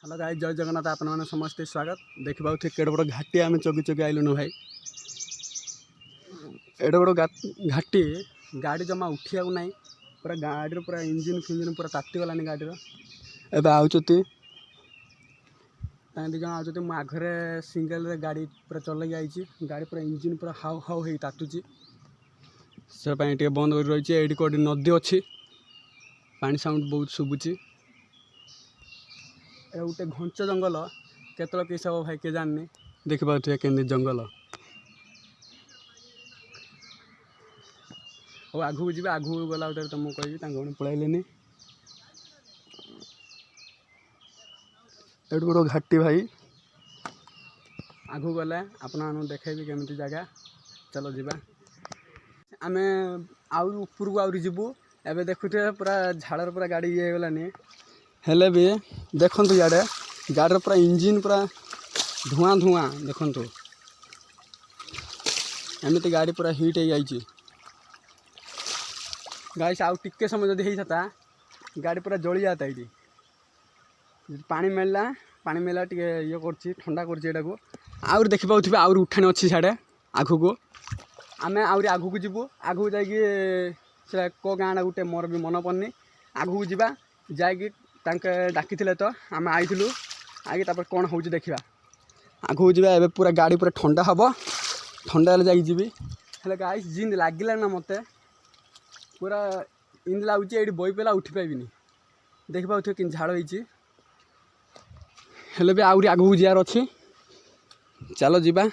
Hello guys, जय जगन्नाथ। आपण मैंने समस्ते स्वागत। देखा केड़ बड़ घाटी आम चगी चगी आइलुन भाई। एड बड़ घाटी गाड़ी जमा उठिया ना पूरा गाड़ी पूरा इंजिन फिंजिन पूरा तातीगलानी गाड़ी एवं आउती दिज आउती मो आगे सिंगल गाड़ी पूरा चल गाड़ी पूरा इंजिन पूरा हाउ हाउ हो तातुची से बंद कर रही है। कौटी नदी अच्छी पानी साउंड बहुत शुभुची। गोटे घंच जंगल केतल किस हम भाई के जानी देखिए के जंगल और आगू जी आगू गला तुमको कह पलैले बड़ घाटी भाई आगू गले आपण देखेबी केमी जगह। चलो जीवा आम आउर को आउरी जीवु एवं देखुए पूरा झाड़ पूरा गाड़ी ये गलानी हेले भी देखु इे गाड़ी पूरा इंजिन पूरा धुआं धुआं देखु एमती गाड़ी पूरा हिट हो जाइए। गाइस आउ टिके समय जदि होता गाड़ी पूरा जली जाता ये पानी मेला टे ये कर ठंडा कर आउर देखी पाथे आउर उठानी अच्छी साढ़े आगू को आम आहरी आगू को जीवु आगू जा को गाँडा गोटे मोर भी मन पड़नी आगू को जीवा जाकि डाकी तो आम आईलु आगे तापर कौन हो देखा आगू जा ए पूरा गाड़ी पूरा ठंडा हम ठंडा जी हेल्ले गाइस जिन लगे ना मत पूरा इन लगुच ये बई पेला उठी पाइबिनी देखि पाथे कि झाड़ होती हेल्ले भी आहरी आगू जार अच्छी। चलो जीवा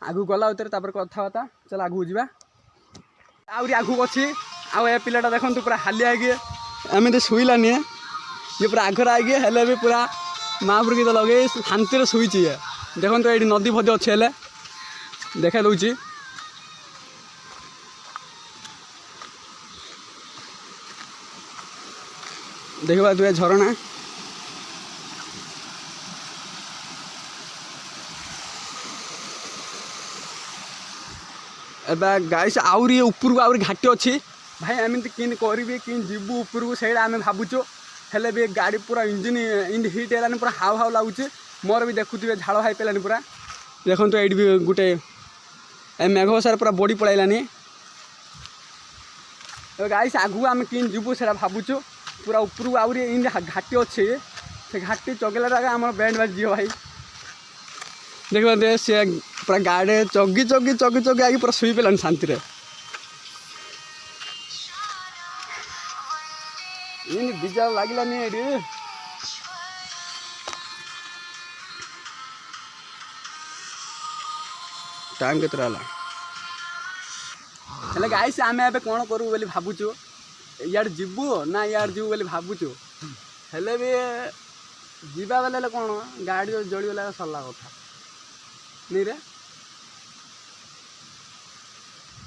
आगू गला उतर कथबार्ता चल आगू जा आहरी आगू अच्छी आउ ए पिलाटा देखो पूरा हालिया एमती शुईलानी ये पूरा आगर आगे हेल्ले भी पूरा महापुर गीत लगे शांति शुईची ये देखो तो ये नदी फदी अच्छे हेल्ले देखा दूची देखा तुए झरणा एवं गाइस आउरी ऊपर को आउरी घाटी अच्छी भाई एमती कि करी कि जीवु ऊपर को सही आम भावुचु हेल्ले भी गाड़ी पूरा इंजिन इन हिट है पूरा हाउ हाउ लगुच मोर भी देखुए झाड़ हाई पालानी पूरा देखो तो ये भी गोटे मेघ सार पूरा बड़ी पलैलानी गाइस आगू आम कि जीवु से भावुचु पूरा ऊपर को आउरी इन घाटी अच्छे से घाटी चगेला आम बैंड बाजी भाई देखते सी पूरा गाड़ी चगी चगी चगी चगी आगे पूरा शुई पालानी शांति इन डीजे लगलानी ये टाइम के हेल्ले गाइस आम ए कौन करूँ बोली भावुचु इाड़ जीवु ना इाड़ जीवु बोली भावुचु हेल्ले भी जीवा बेले कौन गाड़ी जलीगला सरला कथा नहीं रे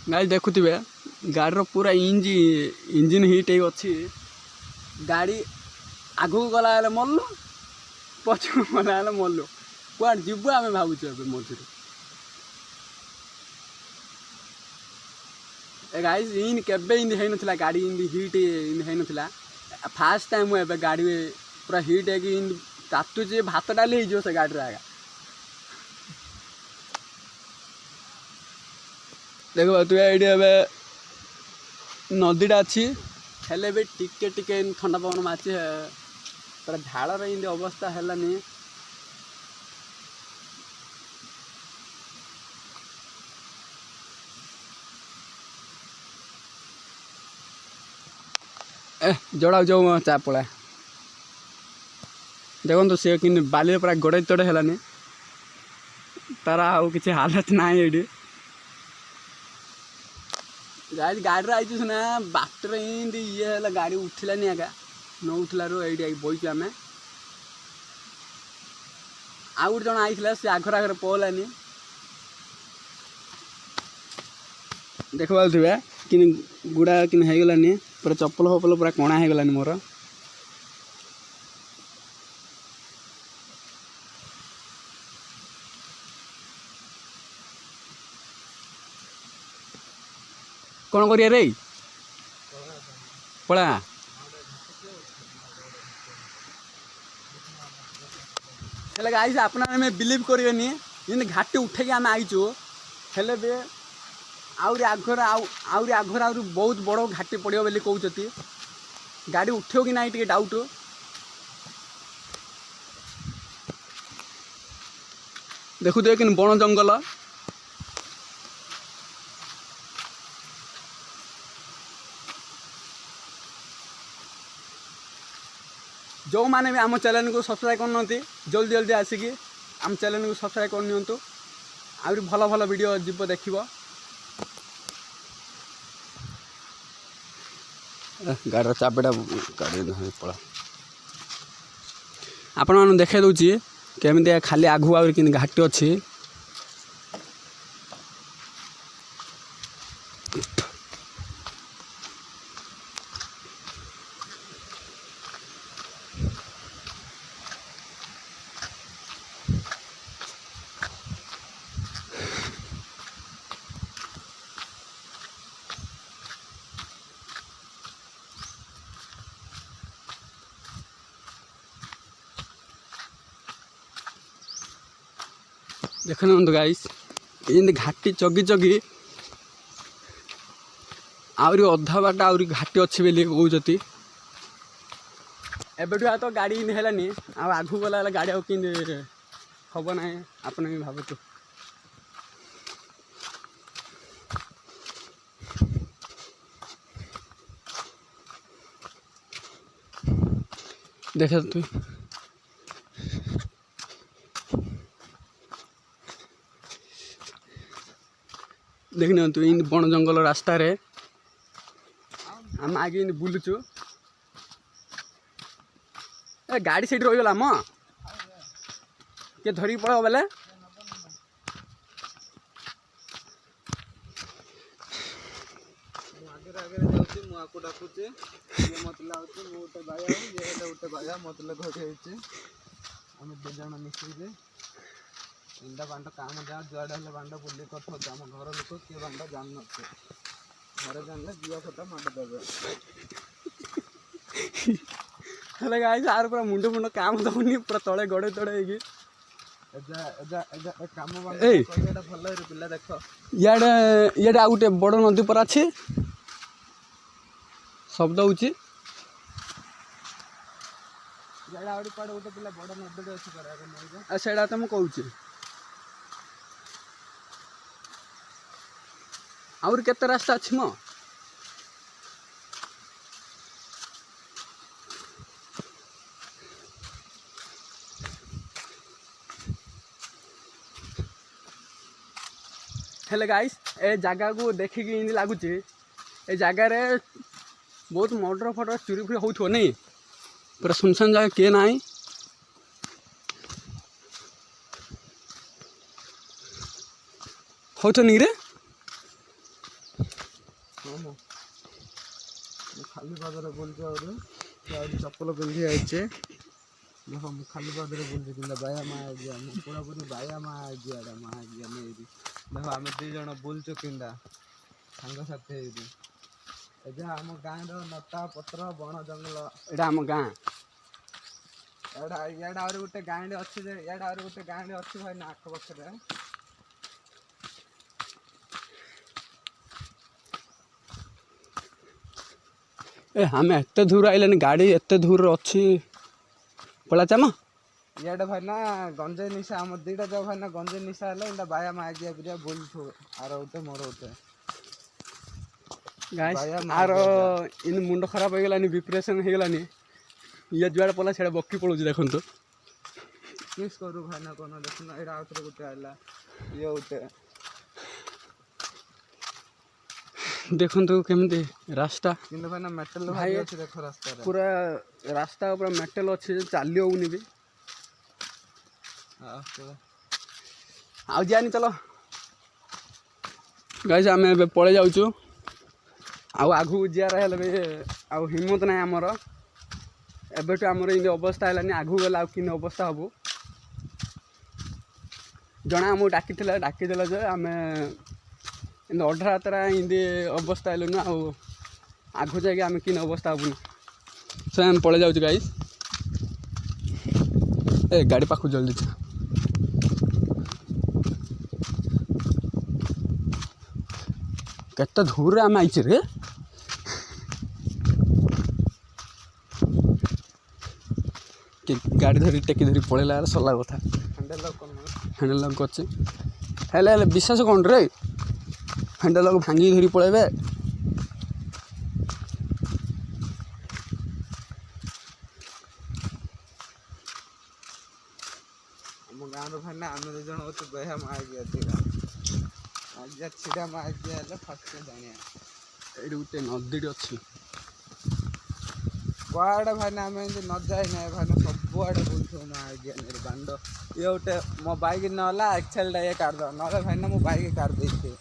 गाइस देखुवे गाड़ी पूरा इंजिन हिट हो अच्छी गाड़ी आगू गला मरलु पछू गला मरलु कौन जीवु आम भावुचु मझे गाइस इन केबे इन होता गाड़ी इन हिट इन होता फास्ट टाइम ए गाड़ी पूरा हिट है इन तातुचे भात डाली हो से गाड़ी आगा देखो तु ये नदीटा अच्छी हेल्ले भी टिके टिके ठंडा पवन माची पूरा झाड़ इन अवस्था है जोड़ा जो चा पड़ा देखो सी कि बाली पूरा गोड़े तोड़े है तार आउ कि हालत ना ये गाड़ी गाड़ी आई सुना बाटर ये गाड़ी उठलानी आगा न उठलू ये बईचु आम आउ गोटे जन आई सी आगर आगर पलानी देख पाथे कि गुड़ा कि गलानी पूरा चप्पल फप्पल पूरा कणा हो गलानी मोर कौन करिया रे पड़ा हेले गाइस आपना में बिलीव करिवेनी इन घाटी उठेकी आम आईचु हेले बे आउरी आघर बहुत बड़ घाटी पड़ो बोली कहते गाड़ी उठो कि नहीं टे डाउट देखु दे कि बण जंगल जो मैंने भी आम चैनल को सब्सक्राइब करना जल्दी जल्दी आसिकी आम चैनल को सब्सक्राइब करनी आउरी भल भल वीडियो जीव देख गाड़ी चाबिटा गाड़ी पड़ा आपण मैंने देखा दूची केमी खाली आगू आ घाटी अच्छी देखना गाइस इन घाटी चगी चगी आउरी अधा बाट आउरी घाटी अच्छी बोली कहते एबेठू तो गाड़ी है आगू गला गाड़ी आउ कि हम ना आपन भी भावतु देख तु देखना तु इन बण जंगल रास्ता रे आम आगे बुलुचु ए गाड़ी से रहीगला म के धरी पड़ो बेले मुआको डाकुचे ये मतलब आउचे मो उठे बाया ये उठे बाया मतलब घर हेचे हम दो जण मिसिले इंदा बांड काम जा जुआडे हले बांड बुल्ली कथो हम घर लोक के बांड जान नथे घर जानले जिया फटा मांड देबे हले गाइस आर पूरा मुंडो मुंडो काम दउनी पूरा तळे गडे तळे हेगी एजा एजा एजा काम बांड कोइटा भलो रे पिल्ला देखो याडे याडे आउटे बड़ नदी पर अछि शब्द होची याडा आउडी पड़ उठे पिल्ला बड़ नदी अछि करा रे नई आ सेडा त म कहूची और केते रास्ता अछि म हेले गाइस ए जगह को देखिकी इन लागुची ए जगह रे बहुत मर्डर फटर चोरी फुरी होथो नहीं पूरा सुनसान जगह किए ना होथो नहीं रे खाली पादरे बोलते और चप्पल पिंधि आइचे देखो मु खाली पादरे बोलते किंदा बाया मा आ गया मु पूरा पूरी बाया मा आ गया मेरी देखो आम दी जण बोलचो किंदा सांग साथी हेदी एजा हम गाँ रो नटा पत्र बण जंगल एटा हम गाँ एडा याडा और गोटे गाँ रे अछि जे याडा और गोटे गाँ रे अछि भाई ना आख पछरे ए हमें एते दूर आइलानी गाड़ी एते दूर अच्छी पला चाम याडा भाई ना गंजे निशा हम दीटा जो भाई ना गंजे निशा हले इंदा बाया मा आगिया बिया बोल थो आर उते मोर उते गाइस आर इन मुंड खराब हो गलानी डिप्रेशन हो गलानी ये जुआड़ पला छेड़ा बक्की पड़ुजी देखन तो किस करू भाई ना कोन देखन एडा आउतर गुटे आइला ये उते देखन तो केमती रास्ता किंदा भाई ना मेटल भाई अछि देखो रास्ता रे पूरा रास्ता पूरा मेटल अच्छी चली होनी भी आउ जानी चलो गाइस आम ए पड़े जाऊँ आउ आगू जार आउ हिम्मत ना आमर एबेठू आमर इन अवस्था है आगू गला कि अवस्था हबू जड़े आमको डाकिदेला जे आम इन अढ़ा रातरा इन अवस्था है ना आगू जाके आम कि अवस्था हबुन से आम पड़े जाऊँ गाइस ए गाड़ी पाखु जल्दी जा केते धूर आम आइचे रे गाड़ी धरी टेकी धरी पड़ेला सरला कथा हैंडल लॉक करছে हेले हेले विश्वास कौन रे हैंडल लॉक भांगी धरी पड़ेबे ଆମ ଗାଁର ଭାଇନା ଆମେ 2 ଜଣ ଅଛୁ ବଢିଆ ମାଗିଆ ଥିଲା ଆଜି ଛିଡ଼ା ମାଗିଆ ହେଲେ ଫାଷ୍ଟ ଜାଣିଆ ଏଇଠି ଗୋଟେ ନଦୀଟି ଅଛି କୁଆଡ଼େ ଭାଇନା ଆମେ ଏମିତି ନ ଯାଇ ନାହିଁ ଭାଇନା ସବୁଆଡ଼େ ବୁଲୁଥିବୁ ମାଗିଆ ବାଣ୍ଡ ଇଏ ଗୋଟେ ମୋ ବାଇକ୍ ନହେଲା ଏକ୍ସେଲ୍ଟା ଇଏ କାଢ଼ିଦେବା ନହେଲେ ଭାଇନା ମୁଁ ବାଇକ୍ କାଢ଼ି ଦେଇଛି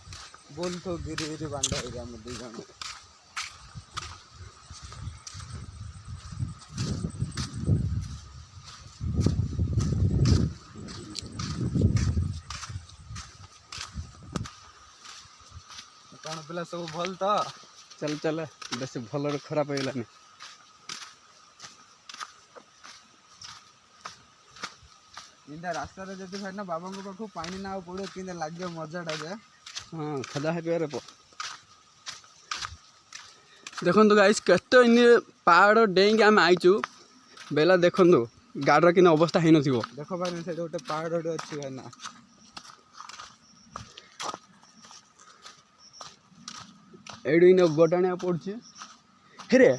ବୁଲୁଥିବୁ ଗିରି ଗିରି ବାଣ୍ଡ ହେଇକି ଆମେ 2 ଜଣ कौन पिला सब भल तो चल चल बेस भल खराब हो गलानी इंदा रास्ता रे जति भाई ना बाबा को पाखु पानी ना पड़े किंदा लागे मजाटा जे हां खदा है पेरे पो देखंतु गाइस केतो इन पहाड़ डेंग हम आइचू बेला देखंतु गाडर किन अवस्था है नथिबो देखो भाई से गोटे पहाड़ अछि भाई ना एडू इन गोडाणिया पड़छि हेरे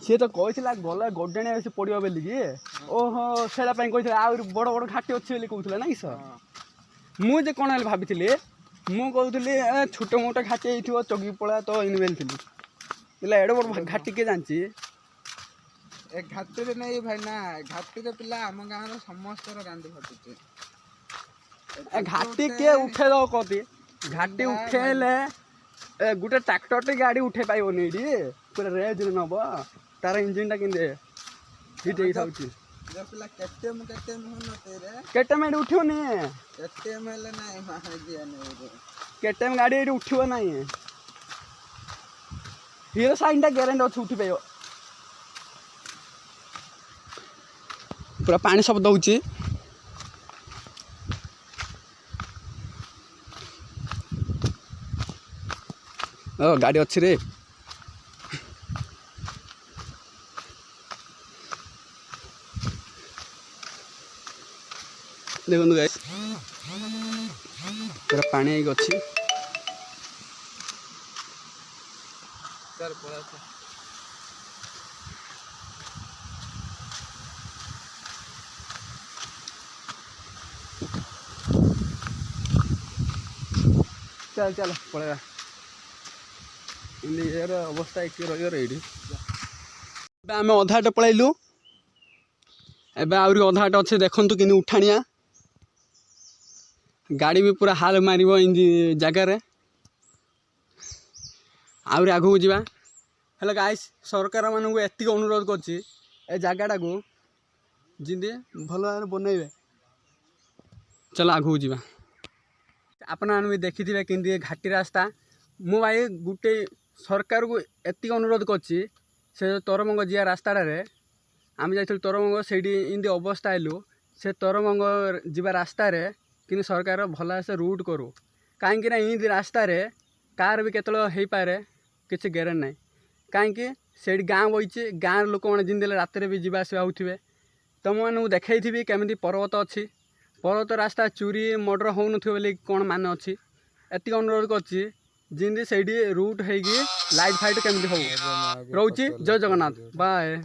सी तो कहला गला गोडाणिया से पड़ियो बेली कि ओहो सेला पई कहला आ बड़ बड़ घाटी अछि बेली कहउथला ना कि सर मु जे कोन भाबिथिले मु कहउथले छोट मोटा घाटी हेथिबो चगी पळा तो इन बेलथिली इला एडो बड़ घाटी के जानछि ए घाटी रे नै भाई ना घाटी रे पिला हम गां रो समस्त रो गांडी फटुचे ए घाटी के उठे दो कति घाटी उठेले ए गुटे ट्रैक्टर टे गाड़ी उठे पाइबो नेडी पूरा रेज नब तार इंजन टा किंदे हिट हे थाउची जे पिला केटीएम होन तेरे केटीएम एडी उठियो ने केटीएम हेले नै माने दिया नै रे केटीएम गाड़ी एडी उठियो नै हीरो साइन टा गारंटी अछि उठी पाइबो पूरा पानी सब दउची ओ गाड़ी अच्छी रे देखो गाइस पूरा पानी आई अच्छी चल पड़ा चल चल पड़ेगा यार अवस्था एक रही आम अधाटे पलैलु एवं आहरी अधाटे अच्छे देखु कि उठाणिया गाड़ी भी पूरा हाल मार जगार आहरी आगू जावा हेल्ले गाइस सरकार मानक एति अनुरोध कर जगटा को जिंदे भल भाव बनइबे चलो आगू जावा आपण भी देखी कि घाटी रास्ता मु भाई गोटे सरकार को एति अनुरोध करछि से तरमंग जिया रास्ताटारे आम जाइल तरमंग से इमती अवस्था आलु से तरमंग जीवा रास्तार कि सरकार भल से रूट करू कहीं इमती रास्तार कार भी केत हो पारे किसी ग्यारंटी ना कहीं से गाँ बही गाँव लोक मैंने जिंदे रात भी जावासवा होते तुम मानू देखी केमी पर्वत अच्छी पर्वत रास्ता चोरी मर्डर हो बोली कौन मान अच्छी एति अनुरोध कर जिंदी से रूट होगी लाइट फाइट केमी हो रोचे जय जगन्नाथ बाय।